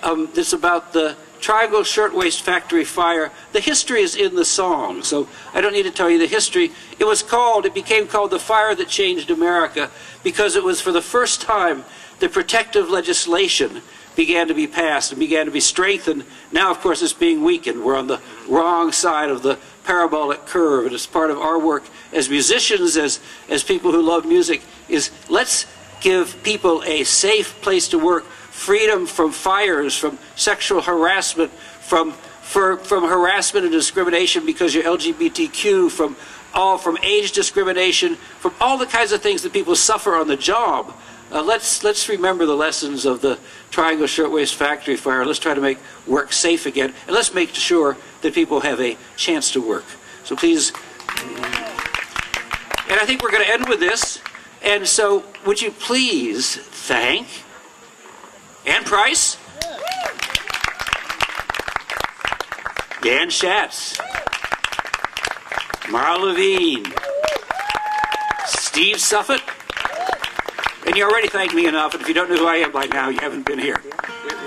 It's about the Triangle Shirtwaist Factory fire. The history is in the song, so I don't need to tell you the history. It became called the fire that changed America because it was for the first time the protective legislation began to be passed and began to be strengthened. Now, of course, it's being weakened. We're on the wrong side of the parabolic curve, and it's part of our work as musicians, as people who love music, is let's give people a safe place to work, freedom from fires, from sexual harassment, from harassment and discrimination because you're LGBTQ, from age discrimination, from all the kinds of things that people suffer on the job. Let's remember the lessons of the Triangle Shirtwaist Factory fire. Let's try to make work safe again, and let's make sure that people have a chance to work. So please, and I think we're going to end with this. And so, would you please thank Ann Price, Dan Schatz, Mara Levine, Steve Suffett, and you already thanked me enough, and if you don't know who I am by now, you haven't been here. We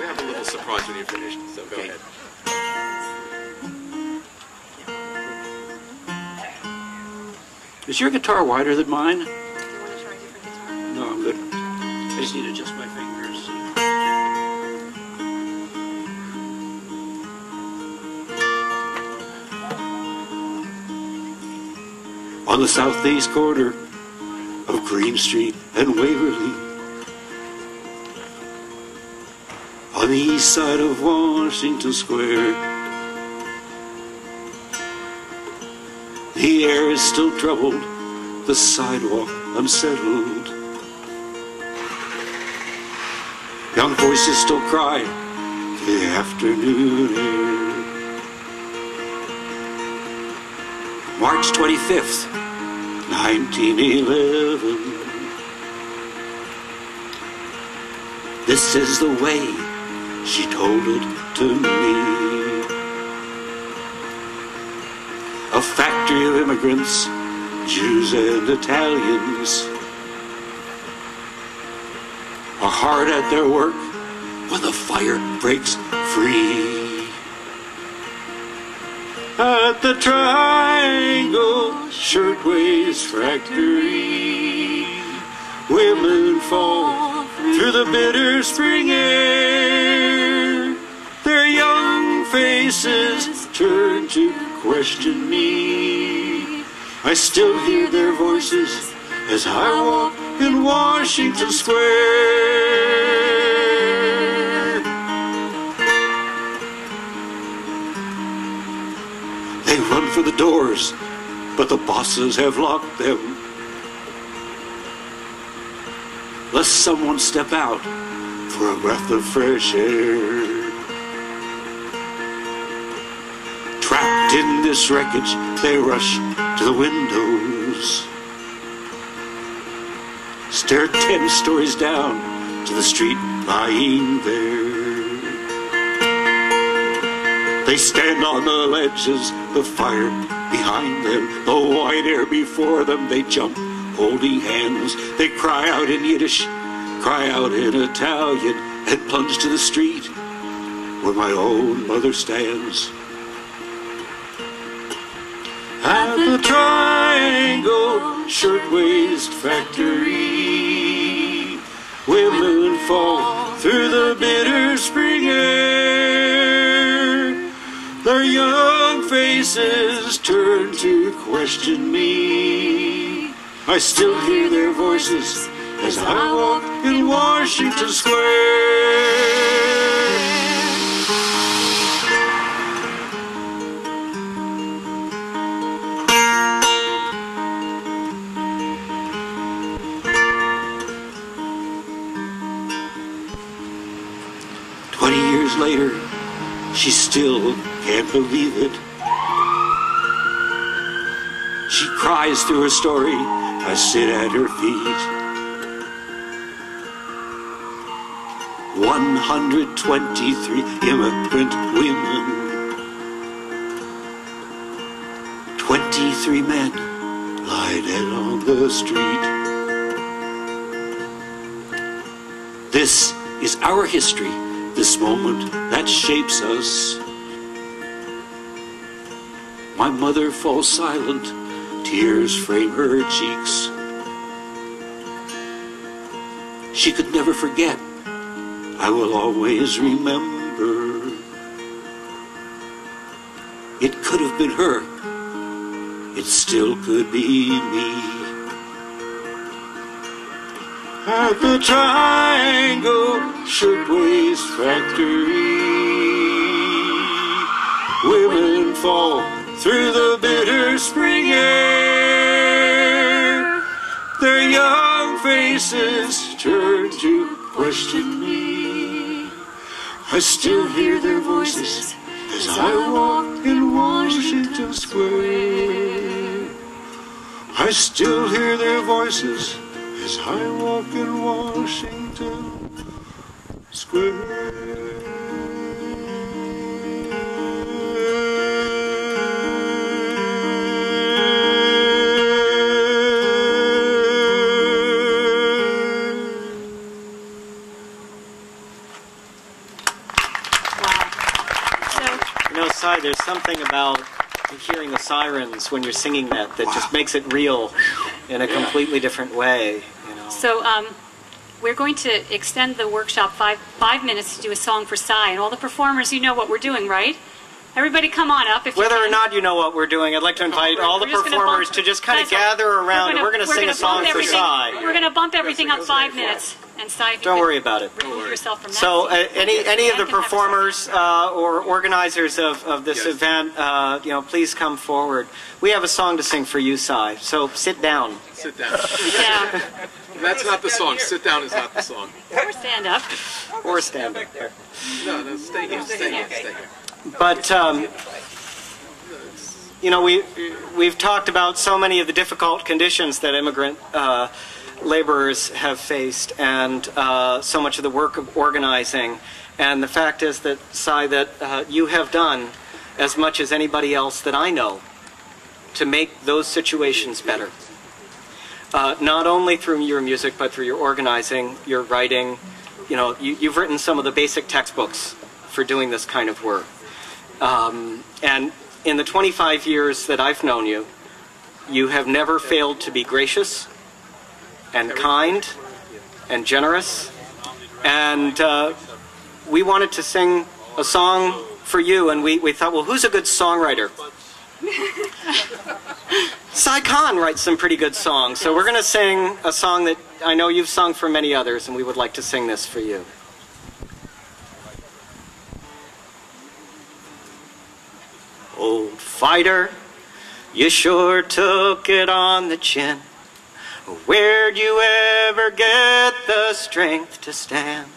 have a little surprise when you're finished, so go ahead. Is your guitar wider than mine? Do you want to try a different guitar? No, I'm good. I just need to adjust my fingers. On the southeast corner of Green Street and Waverly, on the east side of Washington Square, the air is still troubled, the sidewalk unsettled. Young voices still cry the afternoon air. March 25th, 1911. This is the way she told it to me. A factory of immigrants, Jews and Italians, are hard at their work when the fire breaks free. At the Triangle Shirtwaist Factory, women fall through the bitter spring air. Their young faces turn to question me. I still hear their voices as I walk in Washington Square. They run for the doors, but the bosses have locked them. Lest someone step out for a breath of fresh air. Trapped in this wreckage, they rush to the windows, stare 10 stories down to the street lying there. They stand on the ledges, the fire behind them, the white air before them. They jump, holding hands. They cry out in Yiddish, cry out in Italian, and plunge to the street where my own mother stands. At the Triangle Shirtwaist Factory, women fall through the bitter spring air. Their young faces turn to question me. I still hear their voices as I walk in Washington Square. 20 years later, she still can't believe it. She cries through her story. I sit at her feet. 123 immigrant women, 23 men lie dead on the street. This is our history. this moment that shapes us. My mother falls silent, tears frame her cheeks. She could never forget, I will always remember. It could have been her, it still could be me. At the Triangle Shirtwaist Factory, women fall through the bitter spring air. Their young faces turn to question me. I still hear their voices as I walk in Washington Square. I still hear their voices as I walk in Washington Square. There's something about hearing the sirens when you're singing that just makes it real in a completely different way. You know. So we're going to extend the workshop five minutes to do a song for Cy, and all the performers, you know what we're doing, right? Everybody come on up. If Whether you or not you know what we're doing, I'd like to invite all the performers to just kind of gather around, and we're going to sing a song for Cy. We're going to bump everything up 5 minutes. And Cy, if you Don't worry about it. remove yourself from that. So seat. any of the Dan can have a performers or organizers of this event, you know, please come forward. We have a song to sing for you, Cy. So sit down. Sit down. Yeah. That's not the song. Sit down is not the song. Or stand up. Or stand up. No, stay here. Stay here. Stay here. But you know, we've talked about so many of the difficult conditions that immigrant laborers have faced, and so much of the work of organizing. And the fact is that, Cy, that you have done as much as anybody else that I know to make those situations better. Not only through your music, but through your organizing, your writing. You know, you've written some of the basic textbooks for doing this kind of work. And in the 25 years that I've known you, you have never failed to be gracious and kind and generous. And we wanted to sing a song for you, and we thought, well, who's a good songwriter? Cy Kahn writes some pretty good songs, so we're going to sing a song that I know you've sung for many others, and we would like to sing this for you. Old fighter, you sure took it on the chin. Where'd you ever get the strength to stand?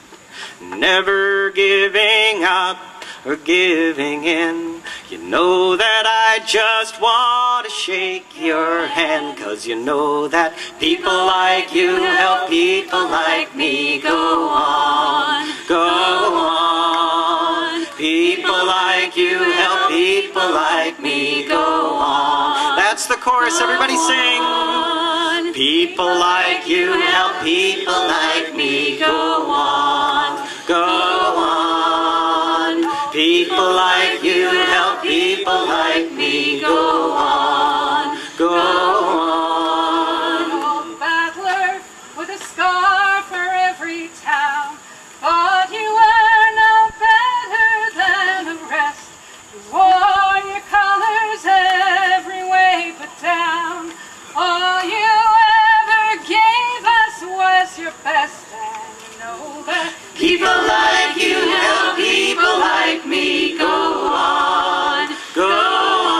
Never giving up or giving in. You know that I just want to shake your hand, 'cause you know that people like you help people like me go on, go on. People like you help people like me go on. That's the chorus, everybody sing. People like you help people like me go on, go on. People like you help people like me go on, go on. Old battler with a scar for every town, thought you were no better than the rest. You wore your colors every way but down. All you ever gave us was your best, and you know that People like you help people like me go on, go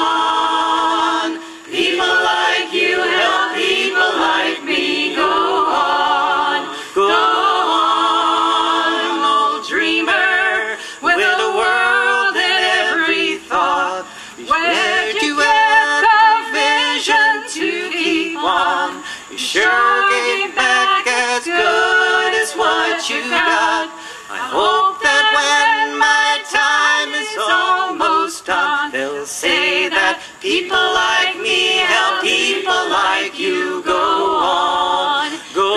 on. People like you help people like me go on, go on. Old dreamer with a world in every thought. Where'd you get the vision to keep on? You sure gave back as good as what you got. I hope that when my time is almost done, they'll say that people like me help people like you go on, go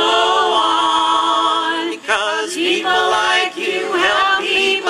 on. Because people like you help people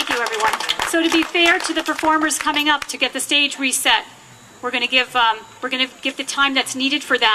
Thank you, everyone. So to be fair to the performers coming up to get the stage reset, we're going to give the time that's needed for that